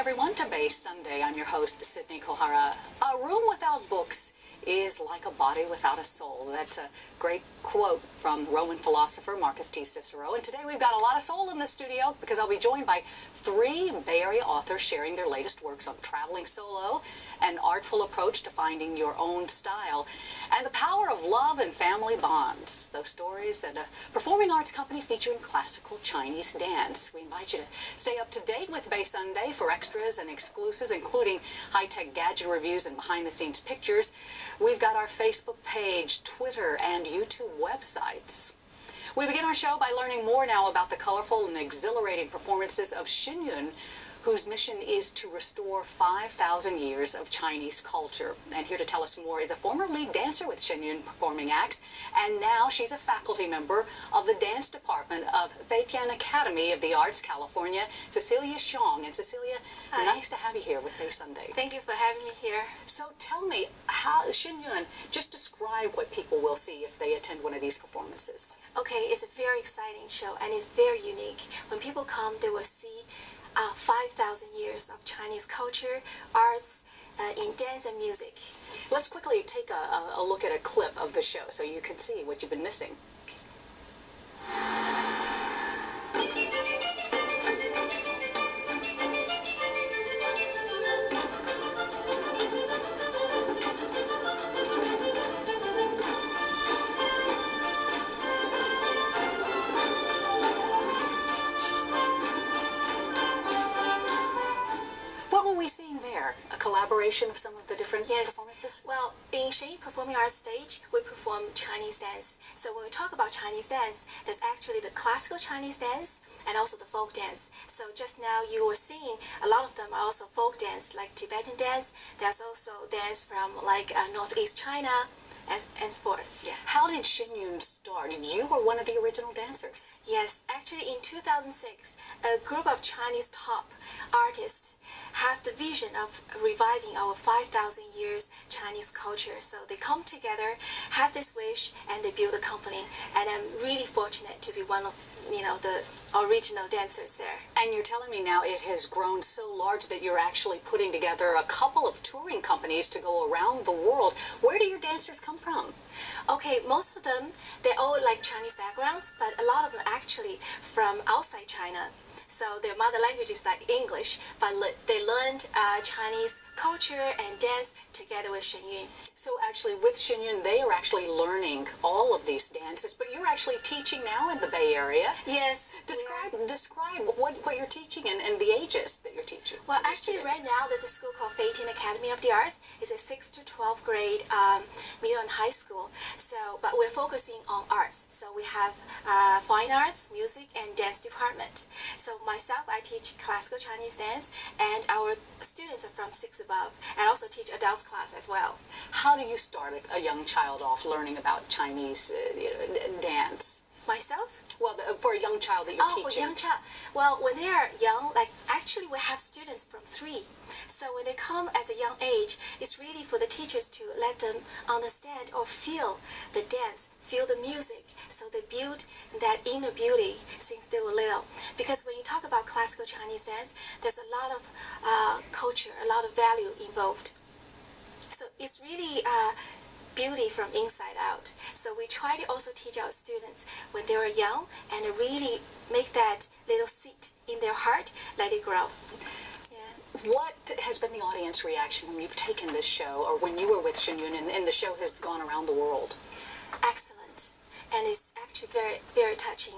everyone, to Base Sunday. I'm your host, Sydnie Kohara. A room without books is like a body without a soul. That's a great quote from Roman philosopher Marcus T. Cicero. And today we've got a lot of soul in the studio because I'll be joined by three Bay Area authors sharing their latest works on traveling solo, an artful approach to finding your own style, and the power of love and family bonds. Those stories at a performing arts company featuring classical Chinese dance. We invite you to stay up to date with Bay Sunday for extras and exclusives, including high-tech gadget reviews and behind-the-scenes pictures. We've got our Facebook page, Twitter, and YouTube websites. We begin our show by learning more now about the colorful and exhilarating performances of Shen Yun, whose mission is to restore 5,000 years of Chinese culture. And here to tell us more is a former lead dancer with Shen Yun Performing Arts, and now she's a faculty member of the dance department of Feitian Academy of the Arts, California, Cecilia Xiong. And Cecilia, Hi. Nice to have you here with Bay Sunday. Thank you for having me here. So tell me, how Shen Yun, just describe what people will see if they attend one of these performances. Okay, it's a very exciting show and it's very unique. When people come, they will see 5,000 years of Chinese culture, arts, in dance and music. Let's quickly take a look at a clip of the show so you can see what you've been missing. What were we seeing there? A collaboration of some of the different performances? Well, in Shen Yun Performing Arts stage, we perform Chinese dance. So when we talk about Chinese dance, there's actually the classical Chinese dance and also the folk dance. So just now you were seeing a lot of them are also folk dance, like Tibetan dance. There's also dance from like Northeast China and sports. Yeah. How did Shen Yun start? You were one of the original dancers. Yes, actually in 2006, a group of Chinese top artists have the vision of reviving our 5,000 years Chinese culture. So they come together, have this wish, and they build a company. And I'm really fortunate to be one of, the original dancers there. And you're telling me now it has grown so large that you're actually putting together a couple of touring companies to go around the world. Where do your dancers come from? Okay, most of them, they're all like Chinese backgrounds, but a lot of them actually from outside China. So their mother language is like English, but they learned Chinese culture and dance together with Shen Yun. So actually with Shen Yun, they are actually learning all of these dances, but you're actually teaching now in the Bay Area. Yes. Describe what you're teaching and the ages that you're teaching. Well, actually right now there's a school called Feitian Academy of the Arts. It's a 6th to 12th grade middle and high school. So, but we're focusing on arts. So we have fine arts, music, and dance department. So myself, I teach classical Chinese dance, and our students are from 6 above, and also teach adults class as well. How do you start a young child off learning about Chinese dance? Myself? Well, for a young child that you're teaching. Oh, for a young child. Well, when they are young, like actually we have students from 3. So when they come at a young age, it's really for the teachers to let them understand or feel the dance, feel the music. So they build that inner beauty since they were little. Because when you talk about classical Chinese dance, there's a lot of culture, a lot of value involved. So it's really beauty from inside out. So we try to also teach our students when they were young and really make that little seed in their heart, let it grow. Yeah. What has been the audience reaction when you've taken this show, or when you were with Shen Yun and the show has gone around the world? Excellent. And it's actually very, very touching.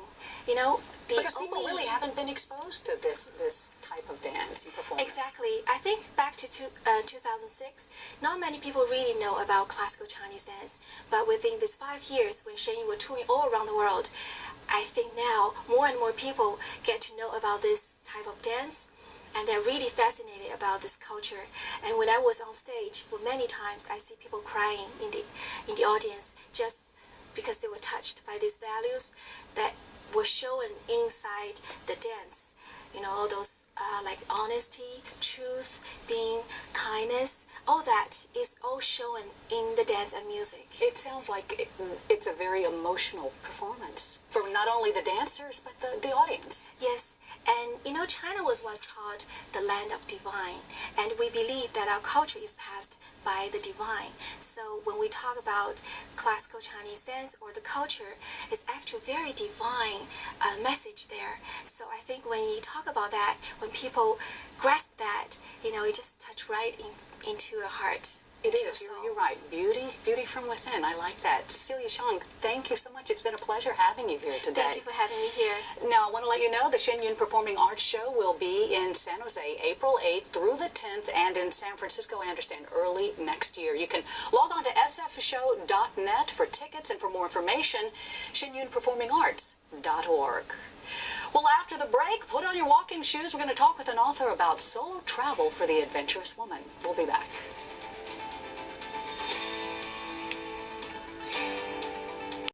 Because people really haven't been exposed to this type of dance and performance. Exactly. I think back to 2006, not many people really know about classical Chinese dance. But within these 5 years, when Shen Yun were touring all around the world, I think now more and more people get to know about this type of dance. And they're really fascinated about this culture. And when I was on stage, for many times, I see people crying in the audience just because they were touched by these values that were shown inside the dance. All those like honesty, truth, being, kindness, all that is all shown in the dance and music. It sounds like it's a very emotional performance. for not only the dancers, but the audience. Yes, and you know, China was once called the land of divine, and we believe that our culture is passed by the divine. So when we talk about classical Chinese dance or the culture, it's actually very divine message there. So I think when you talk about that, when people grasp that, you know, it just touch right into your heart. It is. You're right. Beauty from within. I like that. Cecilia Xiong, thank you so much. It's been a pleasure having you here today. Thank you for having me here. Now, I want to let you know the Shen Yun Performing Arts Show will be in San Jose, April 8th through the 10th, and in San Francisco, I understand, early next year. You can log on to sfshow.net for tickets and for more information, shenyunperformingarts.org. Well, after the break, put on your walking shoes. We're going to talk with an author about solo travel for the adventurous woman. We'll be back.